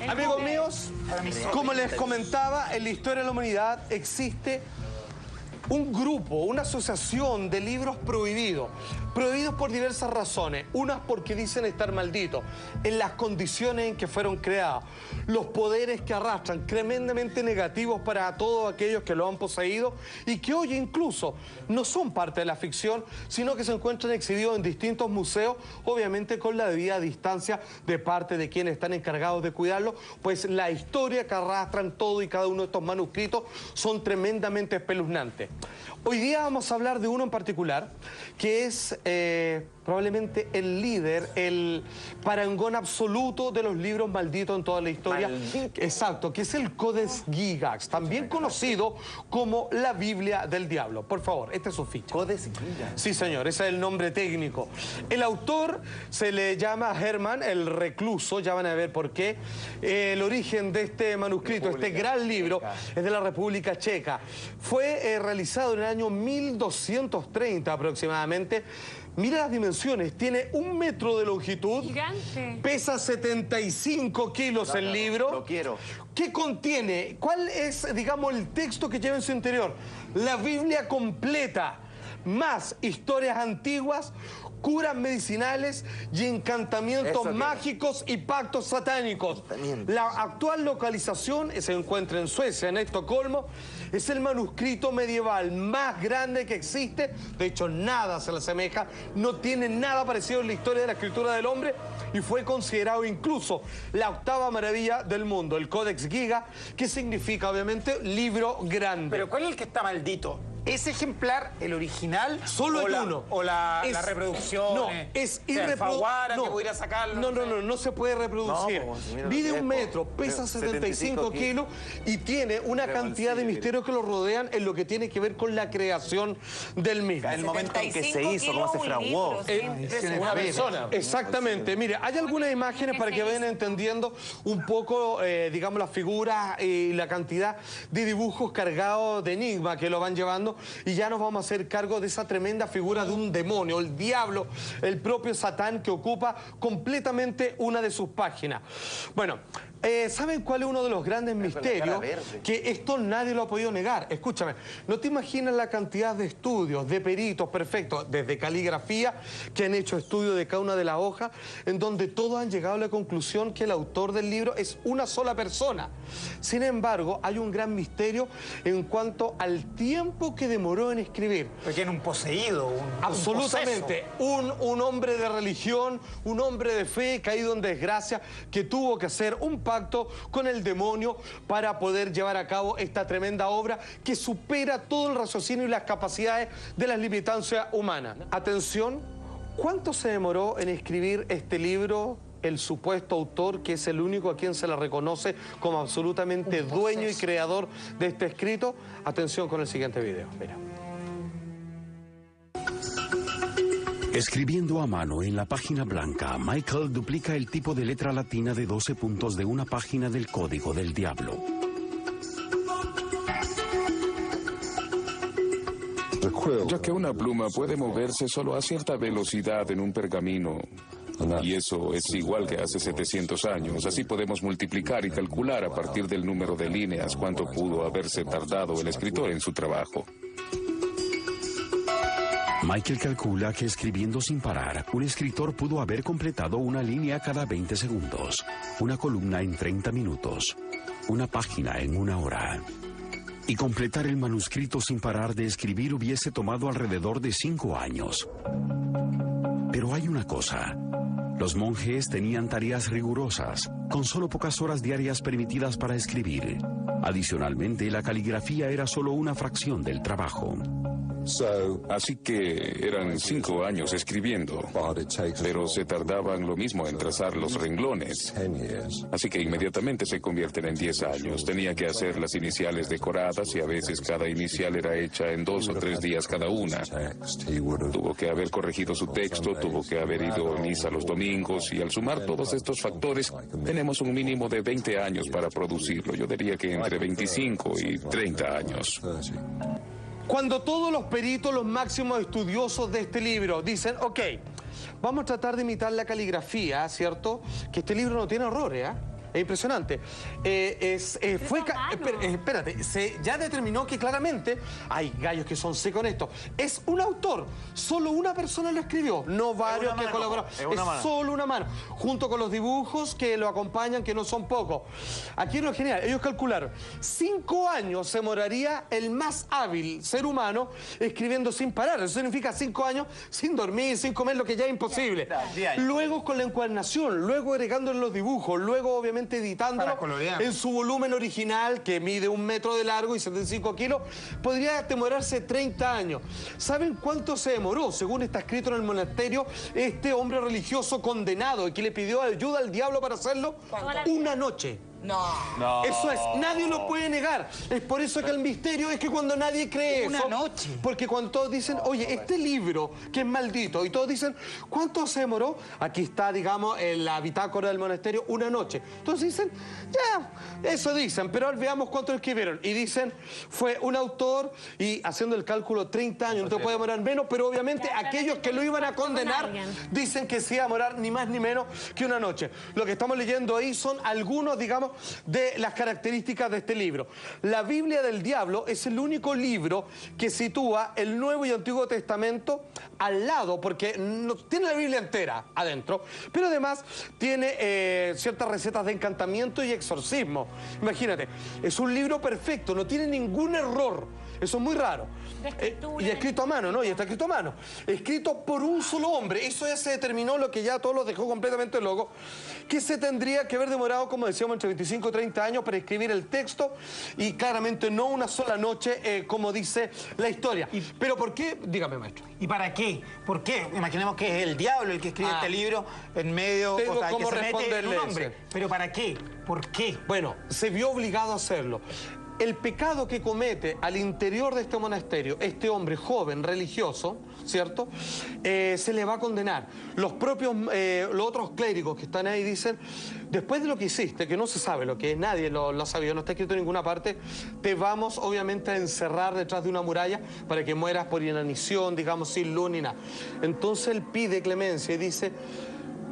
Amigos míos, como les comentaba, en la historia de la humanidad existe un grupo, una asociación de libros prohibidos. Prohibidos por diversas razones. Unas porque dicen estar malditos, en las condiciones en que fueron creados. Los poderes que arrastran, tremendamente negativos para todos aquellos que lo han poseído y que hoy incluso no son parte de la ficción, sino que se encuentran exhibidos en distintos museos, obviamente con la debida distancia de parte de quienes están encargados de cuidarlo, pues la historia que arrastran todo y cada uno de estos manuscritos son tremendamente espeluznantes. Hoy día vamos a hablar de uno en particular, que es probablemente el líder, el parangón absoluto de los libros malditos en toda la historia. Maldito. Exacto, que es el Codex Gigas, también conocido como la Biblia del Diablo. Por favor, esta es su ficha. Codex Gigas. Sí, señor, ese es el nombre técnico. El autor se le llama Hermann el Recluso, ya van a ver por qué. El origen de este manuscrito, este gran libro, es de la República Checa. Fue realizado en el año 1230 aproximadamente. Mira las dimensiones, tiene 1 metro de longitud. Gigante. Pesa 75 kilos el libro. Lo quiero. ¿Qué contiene? ¿Cuál es, digamos, el texto que lleva en su interior? La Biblia completa, más historias antiguas, curas medicinales y encantamientos mágicos y pactos satánicos. La actual localización se encuentra en Suecia, en Estocolmo. Es el manuscrito medieval más grande que existe. De hecho, nada se le asemeja. No tiene nada parecido en la historia de la escritura del hombre y fue considerado incluso la 8ª maravilla del mundo, el Codex Gigas, que significa, obviamente, libro grande. ¿Pero cuál es el que está maldito? ¿Ese ejemplar, el original? Solo hay uno. ¿O la reproducción? No, es irreproducible. No, que pudiera sacarlo. No se puede reproducir. No, mide 1 metro, pesa 75 kilos y tiene una cantidad de misterios que lo rodean en lo que tiene que ver con la creación del mismo. El momento en que se hizo, cómo se fraguó. Una persona. Exactamente. Mire, hay algunas imágenes para que vayan entendiendo un poco, digamos, las figuras y la cantidad de dibujos cargados de enigma que lo van llevando. Y ya nos vamos a hacer cargo de esa tremenda figura de un demonio, el diablo, el propio Satán, que ocupa completamente una de sus páginas. Bueno, ¿saben cuál es uno de los grandes misterios? Que esto nadie lo ha podido negar. Escúchame, no te imaginas la cantidad de estudios, de peritos perfectos, desde caligrafía, que han hecho estudios de cada una de las hojas, en donde todos han llegado a la conclusión que el autor del libro es una sola persona. Sin embargo, hay un gran misterio en cuanto al tiempo que demoró en escribir. Porque tiene un poseído, absolutamente, un hombre de religión, un hombre de fe caído en desgracia, que tuvo que hacer un pacto con el demonio para poder llevar a cabo esta tremenda obra que supera todo el raciocinio y las capacidades de las limitancias humanas. Atención, ¿cuánto se demoró en escribir este libro el supuesto autor, que es el único a quien se le reconoce como absolutamente dueño y creador de este escrito? Atención con el siguiente video, mira. Escribiendo a mano en la página blanca, Michael duplica el tipo de letra latina de 12 puntos de una página del Código del Diablo. Ya que una pluma puede moverse solo a cierta velocidad en un pergamino, y eso es igual que hace 700 años, así podemos multiplicar y calcular a partir del número de líneas cuánto pudo haberse tardado el escritor en su trabajo. Michael calcula que escribiendo sin parar, un escritor pudo haber completado una línea cada 20 segundos, una columna en 30 minutos, una página en 1 hora. Y completar el manuscrito sin parar de escribir hubiese tomado alrededor de 5 años. Pero hay una cosa. Los monjes tenían tareas rigurosas, con solo pocas horas diarias permitidas para escribir. Adicionalmente, la caligrafía era solo una fracción del trabajo. Así que eran 5 años escribiendo, pero se tardaban lo mismo en trazar los renglones. Así que inmediatamente se convierten en 10 años. Tenía que hacer las iniciales decoradas y a veces cada inicial era hecha en 2 o 3 días cada una. Tuvo que haber corregido su texto, tuvo que haber ido a misa los domingos y al sumar todos estos factores tenemos un mínimo de 20 años para producirlo. Yo diría que entre 25 y 30 años. Cuando todos los peritos, los máximos estudiosos de este libro dicen, ok, vamos a tratar de imitar la caligrafía, ¿cierto? Que este libro no tiene errores, ¿eh? Es impresionante. Espérate, se ya determinó que claramente hay gallos que son secos en esto. Es un autor, solo una persona lo escribió, no varios que colaboraron. Es solo una mano, junto con los dibujos que lo acompañan, que no son pocos. Aquí es lo genial, ellos calcularon, 5 años se demoraría el más hábil ser humano escribiendo sin parar. Eso significa 5 años sin dormir, sin comer, lo que ya es imposible. Luego con la encuadernación, luego agregando en los dibujos, luego obviamente editándolo en su volumen original, que mide 1 metro de largo y 75 kilos, podría demorarse 30 años. ¿Saben cuánto se demoró? Según está escrito en el monasterio, este hombre religioso condenado y que le pidió ayuda al diablo para hacerlo, 1 noche. No. Eso es, nadie lo puede negar. Es por eso que el misterio es que cuando nadie cree eso... Una noche. Porque cuando todos dicen, oye, este libro que es maldito, y todos dicen, ¿cuánto se demoró? Aquí está, digamos, en la bitácora del monasterio, 1 noche. Entonces dicen, ya, eso dicen, pero ahora veamos cuánto escribieron. Y dicen, fue un autor, y haciendo el cálculo, 30 años, no te puede demorar menos, pero obviamente aquellos que lo iban a condenar dicen que se iba a demorar ni más ni menos que 1 noche. Lo que estamos leyendo ahí son algunos, digamos, de las características de este libro. La Biblia del Diablo es el único libro que sitúa el Nuevo y Antiguo Testamento al lado, porque no, tiene la Biblia entera adentro, pero además tiene ciertas recetas de encantamiento y exorcismo. Imagínate, es un libro perfecto, no tiene ningún error. Eso es muy raro. Y escrito a mano, ¿no? Y está escrito a mano. Escrito por un solo hombre. Eso ya se determinó, lo que ya todos los dejó completamente locos, que se tendría que haber demorado, como decíamos, entre 25 y 30 años para escribir el texto, y claramente no 1 sola noche, como dice la historia. Pero ¿por qué? Dígame, maestro. ¿Y para qué? ¿Por qué? Imaginemos que es el diablo el que escribe este libro en medio... Tengo que cómo se mete en responderle un hombre. ese. ¿Pero para qué? ¿Por qué? Bueno, se vio obligado a hacerlo. El pecado que comete al interior de este monasterio este hombre joven, religioso, ¿cierto? Se le va a condenar. Los otros clérigos que están ahí dicen, después de lo que hiciste, que no se sabe lo que es, nadie lo ha sabido, no está escrito en ninguna parte, te vamos obviamente a encerrar detrás de una muralla para que mueras por inanición, digamos, sin luz ni nada. Entonces él pide clemencia y dice,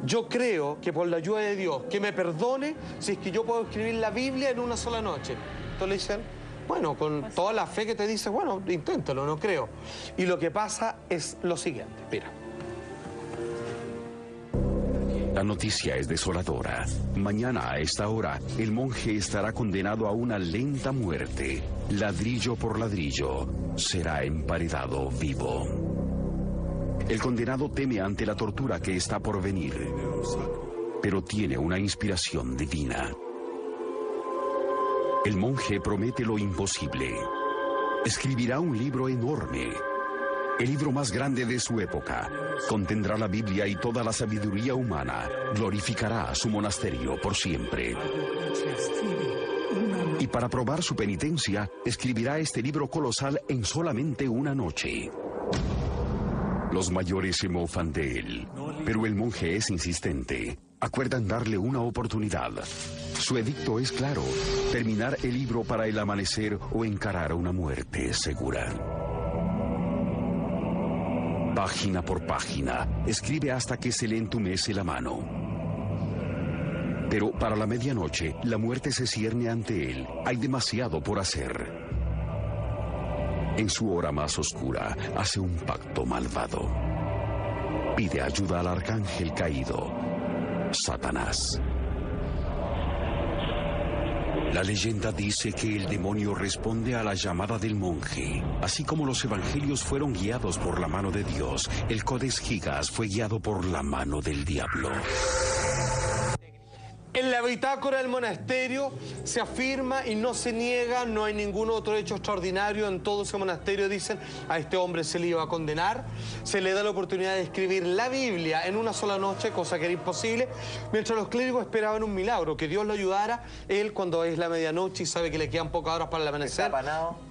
yo creo que por la ayuda de Dios, que me perdone si es que yo puedo escribir la Biblia en 1 sola noche. Entonces le dicen, bueno, con toda la fe que te dice, bueno, inténtalo, no creo. Y lo que pasa es lo siguiente, mira. La noticia es desoladora. Mañana a esta hora, el monje estará condenado a una lenta muerte. Ladrillo por ladrillo, será emparedado vivo. El condenado teme ante la tortura que está por venir, pero tiene una inspiración divina. El monje promete lo imposible. Escribirá un libro enorme, el libro más grande de su época. Contendrá la Biblia y toda la sabiduría humana. Glorificará a su monasterio por siempre. Y para probar su penitencia, escribirá este libro colosal en solamente 1 noche. Los mayores se mofan de él, pero el monje es insistente. Acuerdan darle una oportunidad. Su edicto es claro: terminar el libro para el amanecer o encarar una muerte segura. Página por página, escribe hasta que se le entumece la mano. Pero para la medianoche, la muerte se cierne ante él. Hay demasiado por hacer. En su hora más oscura, hace un pacto malvado. Pide ayuda al arcángel caído, Satanás. La leyenda dice que el demonio responde a la llamada del monje. Así como los evangelios fueron guiados por la mano de Dios, el Codex Gigas fue guiado por la mano del diablo. En la bitácora del monasterio se afirma y no se niega, no hay ningún otro hecho extraordinario en todo ese monasterio. Dicen, a este hombre se le iba a condenar, se le da la oportunidad de escribir la Biblia en 1 sola noche, cosa que era imposible, mientras los clérigos esperaban un milagro, que Dios lo ayudara. Él, cuando es la medianoche y sabe que le quedan pocas horas para el amanecer,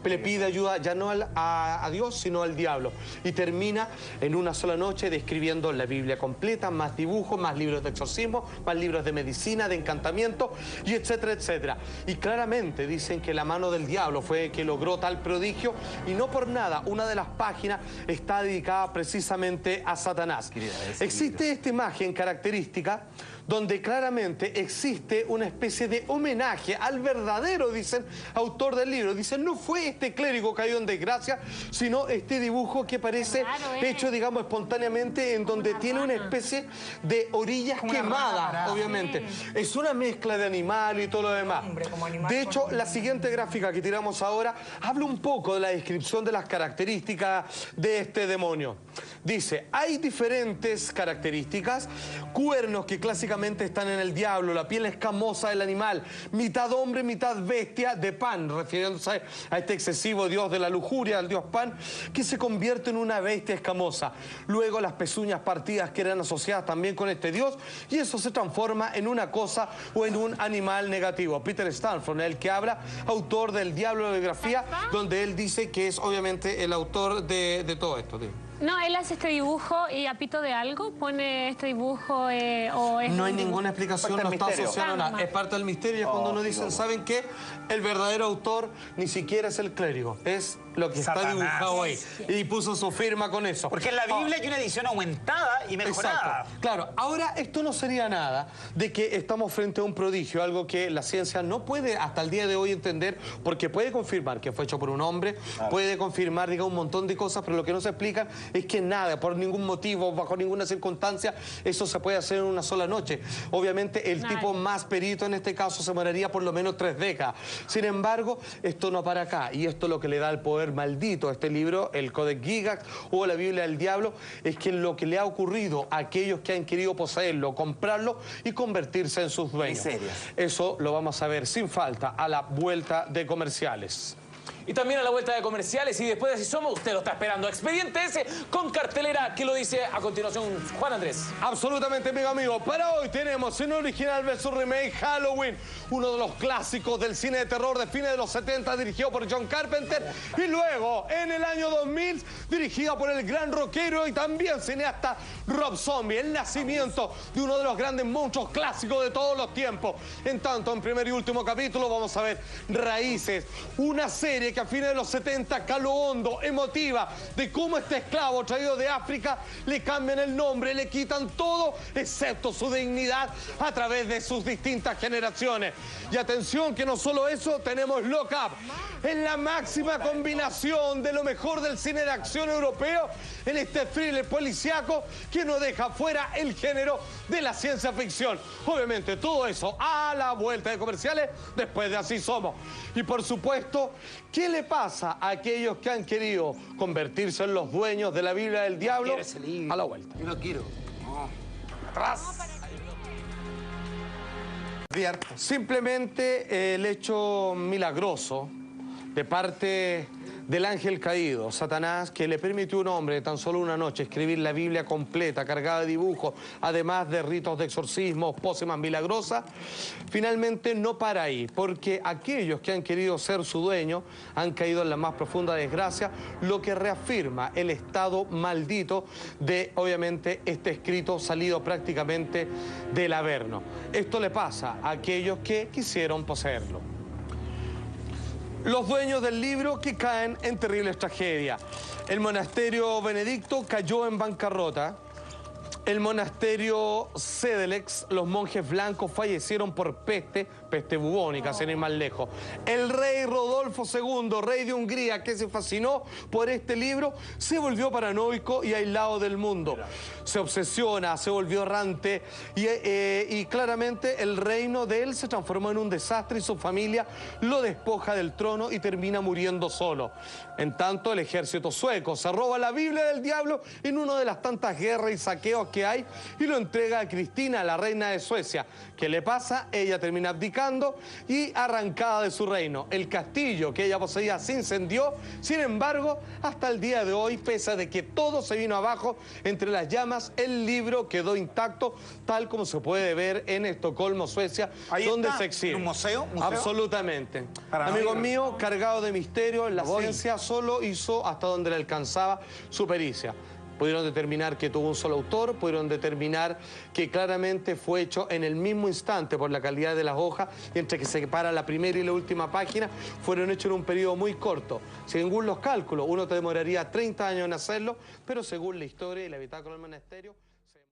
le pide ayuda ya no a Dios, sino al diablo. Y termina en 1 sola noche describiendo la Biblia completa, más dibujos, más libros de exorcismo, más libros de medicina, de encantamiento. comportamiento, y etcétera, etcétera. Y claramente dicen que la mano del diablo fue que logró tal prodigio, y no por nada, una de las páginas está dedicada precisamente a Satanás. Existe esta imagen característica donde claramente existe una especie de homenaje al verdadero, dicen, autor del libro. Dicen, no fue este clérigo caído en desgracia, sino este dibujo que parece hecho, digamos, espontáneamente, en donde tiene una especie de orillas quemadas, obviamente. Es una mezcla de animal y todo lo demás. De hecho, la siguiente gráfica que tiramos ahora habla un poco de la descripción de las características de este demonio. Dice, hay diferentes características, cuernos que clásicamente están en el diablo, la piel escamosa del animal, mitad hombre, mitad bestia, de Pan, refiriéndose a este excesivo dios de la lujuria, al dios Pan, que se convierte en una bestia escamosa. Luego las pezuñas partidas que eran asociadas también con este dios, y eso se transforma en una cosa o en un animal negativo. Peter Stanford, el que habla, autor del Diablo de la Biografía, donde él dice que es obviamente el autor de todo esto, tío. No, él hace este dibujo y a pito de algo pone este dibujo o es... No hay ninguna explicación, no está asociado a nada. Es parte del misterio, y es cuando nos dicen, ¿saben qué? El verdadero autor ni siquiera es el clérigo, es lo que está dibujado ahí. Y puso su firma con eso. Porque en la Biblia hay una edición aumentada y mejorada. Exacto. Claro, ahora esto no sería nada de que estamos frente a un prodigio, algo que la ciencia no puede hasta el día de hoy entender, porque puede confirmar que fue hecho por un hombre, puede confirmar, digamos, un montón de cosas, pero lo que no se explica es que nada, por ningún motivo, bajo ninguna circunstancia, eso se puede hacer en una sola noche. Obviamente el tipo más perito en este caso se demoraría por lo menos 3 décadas. Sin embargo, esto no para acá, y esto es lo que le da el poder maldito a este libro, el Codex Gigax o la Biblia del Diablo, es que lo que le ha ocurrido a aquellos que han querido poseerlo, comprarlo y convertirse en sus dueños. Eso lo vamos a ver sin falta a la vuelta de comerciales. Y también a la vuelta de comerciales, y después de Así Somos, usted lo está esperando. Expediente S con cartelera, que lo dice a continuación Juan Andrés. Absolutamente, amigo. Para hoy tenemos en original versus remake Halloween, uno de los clásicos del cine de terror de fines de los 70, dirigido por John Carpenter, y luego en el año 2000, dirigida por el gran rockero y también cineasta Rob Zombie, el nacimiento de uno de los grandes monstruos clásicos de todos los tiempos. En tanto, en primer y último capítulo vamos a ver Raíces, una serie que a fines de los 70 caló hondo, emotiva, de cómo este esclavo traído de África le cambian el nombre, le quitan todo excepto su dignidad a través de sus distintas generaciones. Y atención, que no solo eso, tenemos Lock Up, en la máxima combinación de lo mejor del cine de acción europeo, en este thriller policiaco que no deja fuera el género de la ciencia ficción. Obviamente todo eso a la vuelta de comerciales, después de Así Somos. Y por supuesto, ¿qué le pasa a aquellos que han querido convertirse en los dueños de la Biblia del Diablo? A la vuelta. Yo lo quiero. Atrás. Simplemente el hecho milagroso de parte del ángel caído, Satanás, que le permitió a un hombre de tan solo una noche escribir la Biblia completa, cargada de dibujos, además de ritos de exorcismo, pócimas milagrosas, finalmente no para ahí, porque aquellos que han querido ser su dueño han caído en la más profunda desgracia, lo que reafirma el estado maldito de, obviamente, este escrito salido prácticamente del Averno. Esto le pasa a aquellos que quisieron poseerlo. Los dueños del libro que caen en terribles tragedias. El monasterio benedicto cayó en bancarrota. El monasterio Sedelex, los monjes blancos fallecieron por peste bubónica, sin ir más lejos. El rey Rodolfo II, rey de Hungría, que se fascinó por este libro, se volvió paranoico y aislado del mundo. Se obsesiona, se volvió errante y claramente el reino de él se transformó en un desastre y su familia lo despoja del trono y termina muriendo solo. En tanto, el ejército sueco se roba la Biblia del Diablo en una de las tantas guerras y saqueos que hay y lo entrega a Cristina, la reina de Suecia. ¿Qué le pasa? Ella termina abdicando y arrancada de su reino. El castillo que ella poseía se incendió. Sin embargo, hasta el día de hoy, pese a de que todo se vino abajo entre las llamas, el libro quedó intacto, tal como se puede ver en Estocolmo, Suecia, donde se exhibe. ¿Un museo? Absolutamente. Amigo mío, cargado de misterio, la ciencia solo hizo hasta donde le alcanzaba su pericia. Pudieron determinar que tuvo un solo autor, pudieron determinar que claramente fue hecho en el mismo instante por la calidad de las hojas, y entre que se separa la primera y la última página, fueron hechos en un periodo muy corto. Según los cálculos, uno te demoraría 30 años en hacerlo, pero según la historia y la bitácora del monasterio...